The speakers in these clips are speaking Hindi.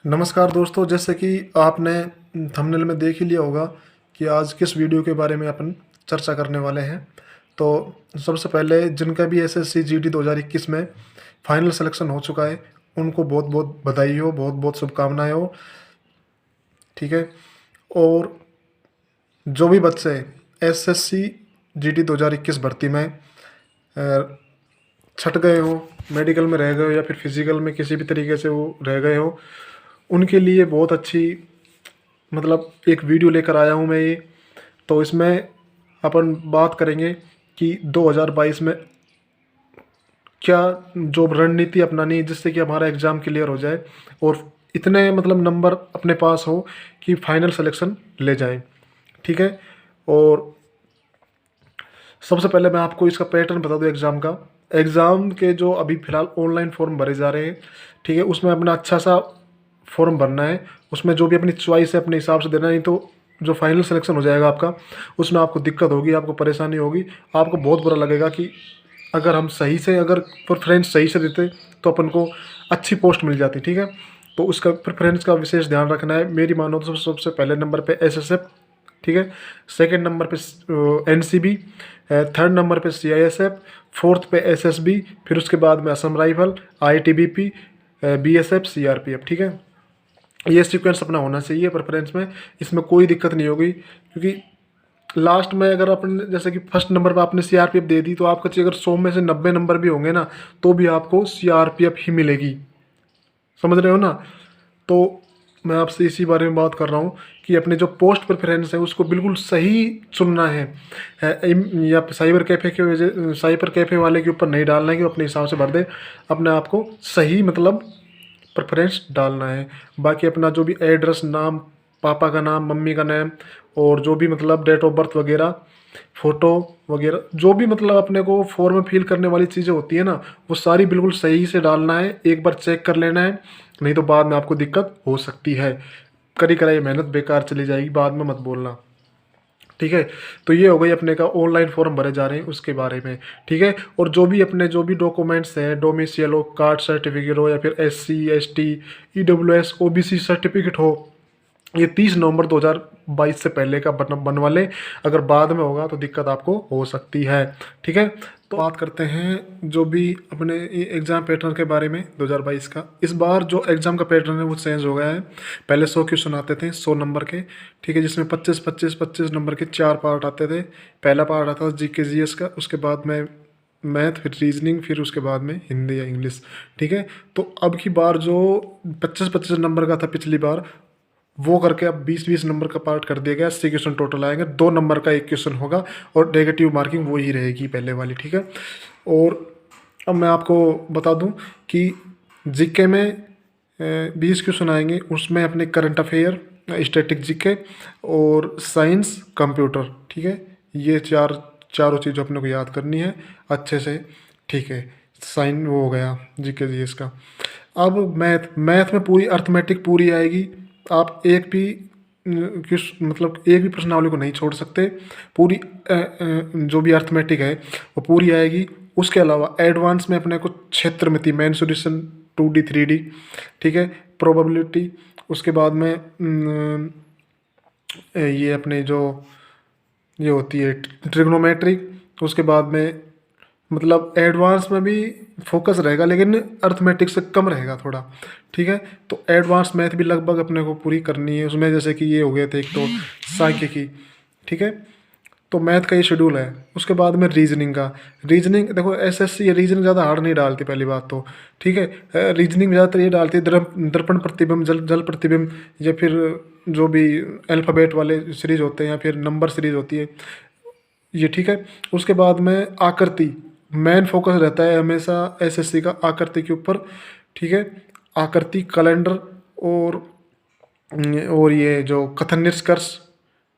नमस्कार दोस्तों, जैसे कि आपने थंबनेल में देख ही लिया होगा कि आज किस वीडियो के बारे में अपन चर्चा करने वाले हैं। तो सबसे पहले जिनका भी एसएससी जीडी 2021 में फाइनल सिलेक्शन हो चुका है, उनको बहुत बहुत बधाई हो, बहुत बहुत शुभकामनाएं हो। ठीक है। और जो भी बच्चे एसएससी जीडी 2021 भर्ती में छट गए हो, मेडिकल में रह गए हो या फिर फिजिकल में किसी भी तरीके से वो रह गए हो, उनके लिए बहुत अच्छी मतलब एक वीडियो लेकर आया हूँ मैं ये। तो इसमें अपन बात करेंगे कि 2022 में क्या जो रणनीति अपनानी है जिससे कि हमारा एग्ज़ाम क्लियर हो जाए और इतने मतलब नंबर अपने पास हो कि फाइनल सिलेक्शन ले जाएं। ठीक है। और सबसे पहले मैं आपको इसका पैटर्न बता दूं एग्ज़ाम का। एग्ज़ाम के जो अभी फ़िलहाल ऑनलाइन फॉर्म भरे जा रहे हैं, ठीक है, उसमें अपना अच्छा सा फॉर्म भरना है। उसमें जो भी अपनी चॉइस है अपने हिसाब से देना, नहीं तो जो फाइनल सिलेक्शन हो जाएगा आपका, उसमें आपको दिक्कत होगी, आपको परेशानी होगी, आपको बहुत बुरा लगेगा कि अगर हम सही से अगर प्रेफरेंस सही से देते तो अपन को अच्छी पोस्ट मिल जाती। ठीक है। तो उसका प्रेफरेंस का विशेष ध्यान रखना है। मेरी मानो तो सबसे पहले नंबर पे एसएसएफ, ठीक है, सेकंड नंबर पे एनसीबी, थर्ड नंबर पे सीआईएसएफ, फोर्थ पे एसएसबी, फिर उसके बाद में Assam rifle, ITBP, BSF, CRPF. ठीक है। ये सीक्वेंस अपना होना चाहिए प्रेफरेंस में। इसमें कोई दिक्कत नहीं होगी, क्योंकि लास्ट में अगर अपन जैसे कि फर्स्ट नंबर पर आपने सीआरपीएफ दे दी तो आपका चाहिए अगर 100 में से 90 नंबर भी होंगे ना, तो भी आपको सीआरपीएफ ही मिलेगी। समझ रहे हो ना। तो मैं आपसे इसी बारे में बात कर रहा हूँ कि अपने जो पोस्ट प्रेफरेंस है उसको बिल्कुल सही चुनना है। या साइबर कैफ़े वाले के ऊपर नहीं डालना है कि वो अपने हिसाब से भर दे। अपने आप को सही मतलब प्रेफरेंस डालना है। बाकी अपना जो भी एड्रेस, नाम, पापा का नाम, मम्मी का नाम, और जो भी मतलब डेट ऑफ बर्थ वगैरह, फ़ोटो वगैरह, जो भी मतलब अपने को फॉर्म में फिल करने वाली चीज़ें होती है ना, वो सारी बिल्कुल सही से डालना है। एक बार चेक कर लेना है, नहीं तो बाद में आपको दिक्कत हो सकती है। करी कराई मेहनत बेकार चली जाएगी, बाद में मत बोलना। ठीक है। तो ये हो गई अपने का ऑनलाइन फॉर्म भरे जा रहे हैं उसके बारे में। ठीक है। और जो भी अपने जो भी डॉक्यूमेंट्स हैं, डोमिसाइल हो, कास्ट सर्टिफिकेट हो, या फिर SC ST EWS OBC certificate हो, ये 30 नवंबर 2022 से पहले का बनवा लें। अगर बाद में होगा तो दिक्कत आपको हो सकती है। ठीक है। तो बात करते हैं जो भी अपने एग्ज़ाम पैटर्न के बारे में 2022 का। इस बार जो एग्ज़ाम का पैटर्न है वो चेंज हो गया है। पहले 100 क्वेश्चन आते थे, 100 नंबर के। ठीक है। जिसमें 25 नंबर के 4 पार्ट आते थे। पहला पार्ट आता था जीके जीएस का, उसके बाद में मैथ, फिर रीजनिंग, फिर उसके बाद में हिंदी या इंग्लिश। ठीक है। तो अब की बार जो 25 नंबर का था पिछली बार, वो करके अब 20 नंबर का पार्ट कर दिया गया। 80 क्वेश्चन टोटल आएंगे, 2 नंबर का एक क्वेश्चन होगा और नेगेटिव मार्किंग वो ही रहेगी पहले वाली। ठीक है। और अब मैं आपको बता दूं कि जीके में 20 क्वेश्चन आएंगे, उसमें अपने करंट अफेयर, स्टैटिक जीके और साइंस कंप्यूटर। ठीक है। ये चारों चीज़ अपने को याद करनी है अच्छे से। ठीक है। साइन वो हो गया जीके जीएस का। अब मैथ में पूरी अर्थमेटिक पूरी आएगी। आप एक भी किस मतलब एक भी प्रश्नावली को नहीं छोड़ सकते। पूरी जो भी अर्थमेटिक है वो पूरी आएगी। उसके अलावा एडवांस में अपने को क्षेत्र में थी मेंसुरेशन, 2D 3D। ठीक है। प्रोबेबिलिटी, उसके बाद में ये अपने जो ये होती है ट्रिग्नोमेट्रिक, उसके बाद में मतलब एडवांस में भी फोकस रहेगा लेकिन अर्थमेटिक से कम रहेगा थोड़ा। ठीक है। तो एडवांस मैथ भी लगभग अपने को पूरी करनी है उसमें। जैसे कि ये हो गए थे एक तो सांख्यिकी। ठीक है। तो मैथ का ये शेड्यूल है। उसके बाद में रीजनिंग का। रीजनिंग देखो, एसएससी रीजनिंग ज़्यादा हार्ड नहीं डालती पहली बात तो। ठीक है। रीजनिंग ज़्यादातर ये डालती है दर्पण प्रतिबिंब, जल प्रतिबिंब, या फिर जो भी अल्फ़ाबेट वाले सीरीज होते हैं या फिर नंबर सीरीज होती है ये। ठीक है। उसके बाद में आकृति, मेन फोकस रहता है हमेशा एसएससी का आकृति के ऊपर। ठीक है। आकृति, कैलेंडर, और ये जो कथन निष्कर्ष,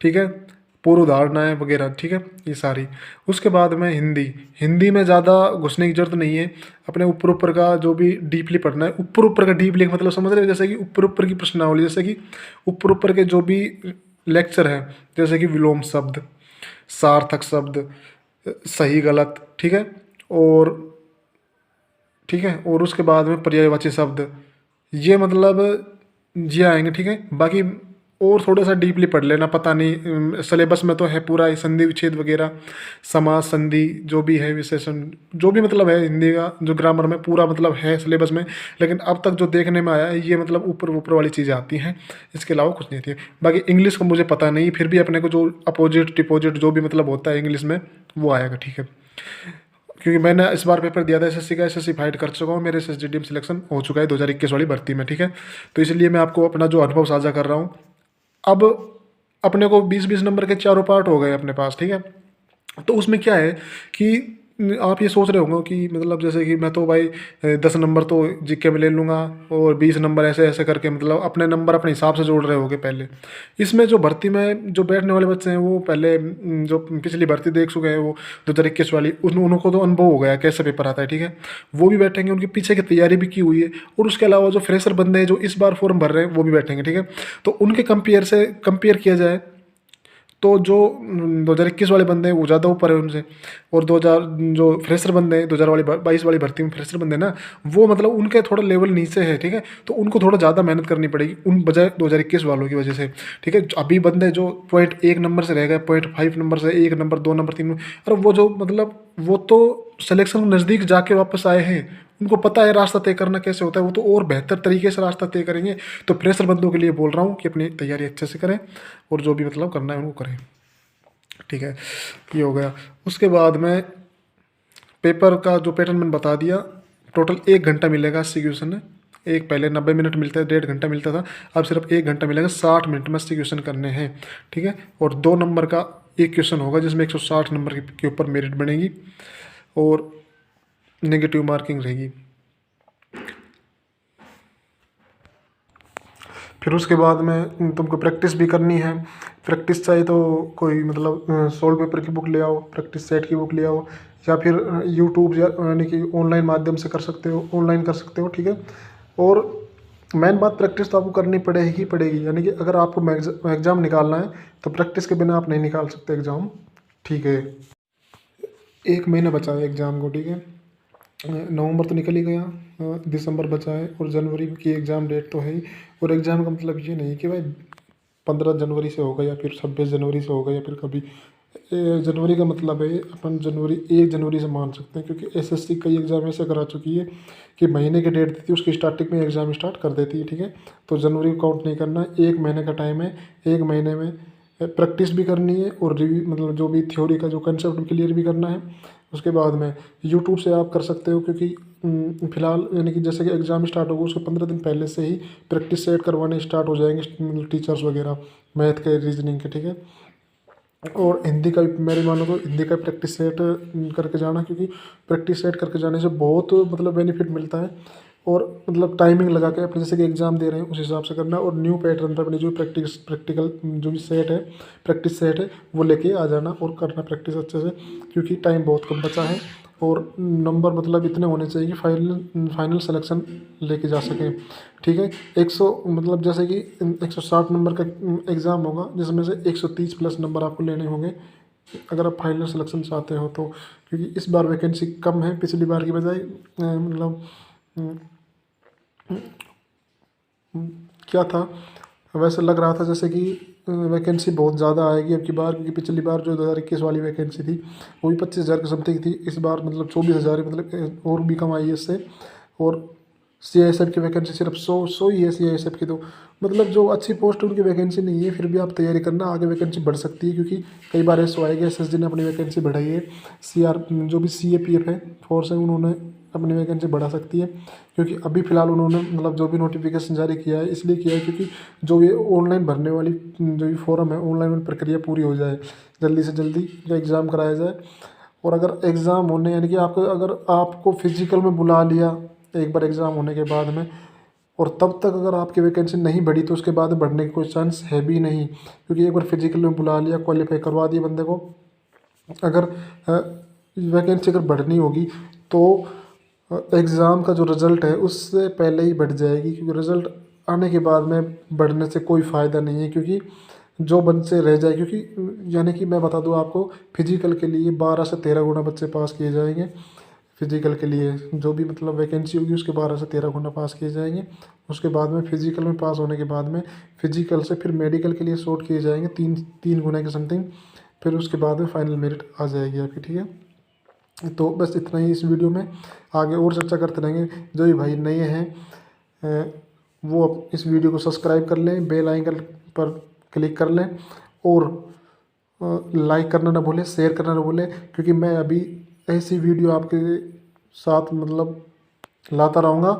ठीक है, पूर्व धारणाएं वगैरह। ठीक है। ये सारी। उसके बाद में हिंदी। हिंदी में ज़्यादा घुसने की जरूरत नहीं है। अपने ऊपर ऊपर का जो भी डीपली पढ़ना है, ऊपर ऊपर का डीपली मतलब समझ रहे हो, जैसे कि ऊपर ऊपर की प्रश्नावली, जैसे कि ऊपर ऊपर के जो भी लेक्चर हैं, जैसे कि विलोम शब्द, सार्थक शब्द, सही गलत। ठीक है। और ठीक है। और उसके बाद में पर्यायवाची शब्द, ये मतलब जी आएंगे, ठीक है। बाकी और थोड़ा सा डीपली पढ़ लेना, पता नहीं सिलेबस में तो है पूरा ही, संधि विच्छेद वगैरह, समास संधि जो भी है, विशेषण जो भी मतलब है हिंदी का जो ग्रामर में पूरा मतलब है सिलेबस में। लेकिन अब तक जो देखने में आया है ये मतलब ऊपर ऊपर वाली चीज़ें आती हैं, इसके अलावा कुछ नहीं थी। बाकी इंग्लिश को मुझे पता नहीं, फिर भी अपने को जो अपोजिट डिपोजिट जो भी मतलब होता है इंग्लिश में वो आएगा, ठीक है। क्योंकि मैंने इस बार पेपर दिया था एसएससी का, एसएससी फाइट कर चुका हूँ, मेरे एसएसडीडीएम सिलेक्शन हो चुका है 2021 वाली भर्ती में, ठीक है। तो इसलिए मैं आपको अपना जो अनुभव साझा कर रहा हूँ। अब अपने को 20-20 नंबर के चारों पार्ट हो गए अपने पास, ठीक है। तो उसमें क्या है कि आप ये सोच रहे होंगे कि मतलब जैसे कि मैं तो भाई 10 नंबर तो जीके में ले लूँगा और 20 नंबर ऐसे ऐसे करके मतलब अपने नंबर अपने हिसाब से जोड़ रहे होंगे पहले। इसमें जो भर्ती में जो बैठने वाले बच्चे हैं वो पहले जो पिछली भर्ती देख चुके हैं, वो 2021 वाली, उनको तो अनुभव हो गया कैसे पेपर आता है, ठीक है। वो भी बैठेंगे, उनकी पीछे की तैयारी भी की हुई है। और उसके अलावा जो फ्रेशर बंदे हैं जो इस बार फॉर्म भर रहे हैं वो भी बैठेंगे, ठीक है। तो उनके कंपेयर किया जाए तो जो 2021 वाले बंदे हैं वो ज़्यादा ऊपर है उनसे। और 2000 जो फ्रेशर बंदे हैं 2022 वाली भर्ती में फ्रेशर बंदे हैं ना, वो मतलब उनके थोड़ा लेवल नीचे है, ठीक है। तो उनको थोड़ा ज़्यादा मेहनत करनी पड़ेगी उन बजाय 2021 वालों की वजह से, ठीक है। अभी बंदे जो 0.1 नंबर से रह गए, 0.5 नंबर से 1 नंबर 2 नंबर 3 नंबर, और वो जो मतलब वो तो सिलेक्शन नज़दीक जाके वापस आए हैं, उनको पता है रास्ता तय करना कैसे होता है, वो तो और बेहतर तरीके से रास्ता तय करेंगे। तो फ्रेशर बंदों के लिए बोल रहा हूँ कि अपनी तैयारी अच्छे से करें और जो भी मतलब करना है उनको करें, ठीक है। ये हो गया। उसके बाद में पेपर का जो पैटर्न मैंने बता दिया, टोटल 1 घंटा मिलेगा 80 क्वेश्चन है। एक पहले 90 मिनट मिलता है, 1.5 घंटा मिलता था, अब सिर्फ 1 घंटा मिलेगा, 60 मिनट में 80 क्वेश्चन करने हैं, ठीक है। और 2 नंबर का एक क्वेश्चन होगा जिसमें 160 नंबर के ऊपर मेरिट बनेगी और नेगेटिव मार्किंग रहेगी। फिर उसके बाद में तुमको प्रैक्टिस भी करनी है। प्रैक्टिस चाहिए तो कोई मतलब सोल्व पेपर की बुक ले आओ, प्रैक्टिस सेट की बुक ले आओ, या फिर यूट्यूब या यानी कि ऑनलाइन माध्यम से कर सकते हो, ऑनलाइन कर सकते हो, ठीक है। और मेन बात प्रैक्टिस तो आपको करनी पड़ेगी ही पड़ेगी, यानी कि अगर आपको एग्ज़ाम निकालना है तो प्रैक्टिस के बिना आप नहीं निकाल सकते एग्ज़ाम, ठीक है। 1 महीना बचा है एग्ज़ाम को, ठीक है। नवंबर तो निकल ही गया, दिसंबर बचा है और जनवरी की एग्ज़ाम डेट तो है ही। और एग्ज़ाम का मतलब ये नहीं कि भाई 15 जनवरी से होगा या फिर 26 जनवरी से होगा या फिर कभी जनवरी का मतलब है अपन जनवरी 1 जनवरी से मान सकते हैं, क्योंकि एसएससी कई एग्ज़ाम ऐसे करा चुकी है कि महीने की डेट देती है उसकी स्टार्टिंग में एग्ज़ाम स्टार्ट कर देती है, ठीक है। तो जनवरी को काउंट नहीं करना, 1 महीने का टाइम है, 1 महीने में प्रैक्टिस भी करनी है और रिव्यू मतलब जो भी थ्योरी का जो कंसेप्ट क्लियर भी करना है। उसके बाद में यूट्यूब से आप कर सकते हो, क्योंकि फिलहाल यानी कि जैसे कि एग्ज़ाम स्टार्ट होगा उसके 15 दिन पहले से ही प्रैक्टिस सेट करवाने स्टार्ट हो जाएंगे टीचर्स वगैरह, मैथ के, रीजनिंग के, ठीक है। और हिंदी का भी मेरे मानो तो हिंदी का प्रैक्टिस सेट करके जाना, क्योंकि प्रैक्टिस सेट करके जाने से बहुत मतलब बेनिफिट मिलता है। और मतलब टाइमिंग लगा के अपने जैसे कि एग्ज़ाम दे रहे हैं उस हिसाब से करना, और न्यू पैटर्न पर अपनी जो प्रैक्टिकल जो भी सेट है, प्रैक्टिस सेट है, वो लेके आ जाना और करना प्रैक्टिस अच्छे से, क्योंकि टाइम बहुत कम बचा है। और नंबर मतलब इतने होने चाहिए कि फाइनल सिलेक्शन लेके जा सकें, ठीक है। 100 मतलब जैसे कि 160 नंबर का एग्ज़ाम होगा जिसमें से 130 प्लस नंबर आपको लेने होंगे अगर आप फाइनल सिलेक्शन चाहते हो तो, क्योंकि इस बार वैकेंसी कम है पिछली बार की बजाय। मतलब क्या था, वैसे लग रहा था जैसे कि वैकेंसी बहुत ज़्यादा आएगी अब की बार, क्योंकि पिछली बार जो 2021 वाली वैकेंसी थी वो भी 25,000 की समथिंग थी, इस बार मतलब 24,000 मतलब और भी कम आई है इससे। और सीआईएसएफ की वैकेंसी सिर्फ 100 ही है सीआईएसएफ की, तो मतलब जो अच्छी पोस्ट उनकी वैकेंसी नहीं है, फिर भी आप तैयारी करना, आगे वैकेंसी बढ़ सकती है, क्योंकि कई बार ऐसा आएगा एसएसजी ने अपनी वैकेंसी बढ़ाई है, सीआर जो भी सीएपीएफ है फोर्स है उन्होंने अपनी वैकेंसी बढ़ा सकती है, क्योंकि अभी फ़िलहाल उन्होंने मतलब जो भी नोटिफिकेशन जारी किया है इसलिए किया है क्योंकि जो ये ऑनलाइन भरने वाली जो भी फॉर्म है ऑनलाइन प्रक्रिया पूरी हो जाए, जल्दी से जल्दी जो एग्ज़ाम कराया जाए। और अगर एग्ज़ाम होने यानी कि आपको अगर आपको फिजिकल में बुला लिया एक बार एग्ज़ाम होने के बाद में, और तब तक अगर आपकी वैकेंसी नहीं बढ़ी तो उसके बाद बढ़ने की कोई चांस है भी नहीं, क्योंकि एक बार फिजिकल में बुला लिया, क्वालिफाई करवा दिया बंदे को, अगर वैकेंसी अगर बढ़नी होगी तो एग्ज़ाम का जो रिज़ल्ट है उससे पहले ही बढ़ जाएगी, क्योंकि रिज़ल्ट आने के बाद में बढ़ने से कोई फ़ायदा नहीं है, क्योंकि जो बच्चे रह जाए, क्योंकि यानी कि मैं बता दूं आपको फिजिकल के लिए 12 से 13 गुना बच्चे पास किए जाएंगे, फिजिकल के लिए जो भी मतलब वैकेंसी होगी उसके 12 से 13 गुना पास किए जाएंगे। उसके बाद में फिजिकल में पास होने के बाद में फिजिकल से फिर मेडिकल के लिए शॉर्ट किए जाएंगे 3 गुना के समथिंग। फिर उसके बाद में फाइनल मेरिट आ जाएगी आपकी, ठीक है। तो बस इतना ही इस वीडियो में, आगे और चर्चा करते रहेंगे। जो भी भाई नए हैं वो इस वीडियो को सब्सक्राइब कर लें, बेल आइकन पर क्लिक कर लें और लाइक करना ना भूलें, शेयर करना ना भूलें, क्योंकि मैं अभी ऐसी वीडियो आपके साथ मतलब लाता रहूँगा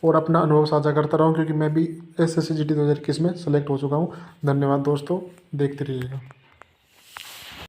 और अपना अनुभव साझा करता रहूँ, क्योंकि मैं भी SSC GD 2021 में सेलेक्ट हो चुका हूँ। धन्यवाद दोस्तों, देखते रहिएगा।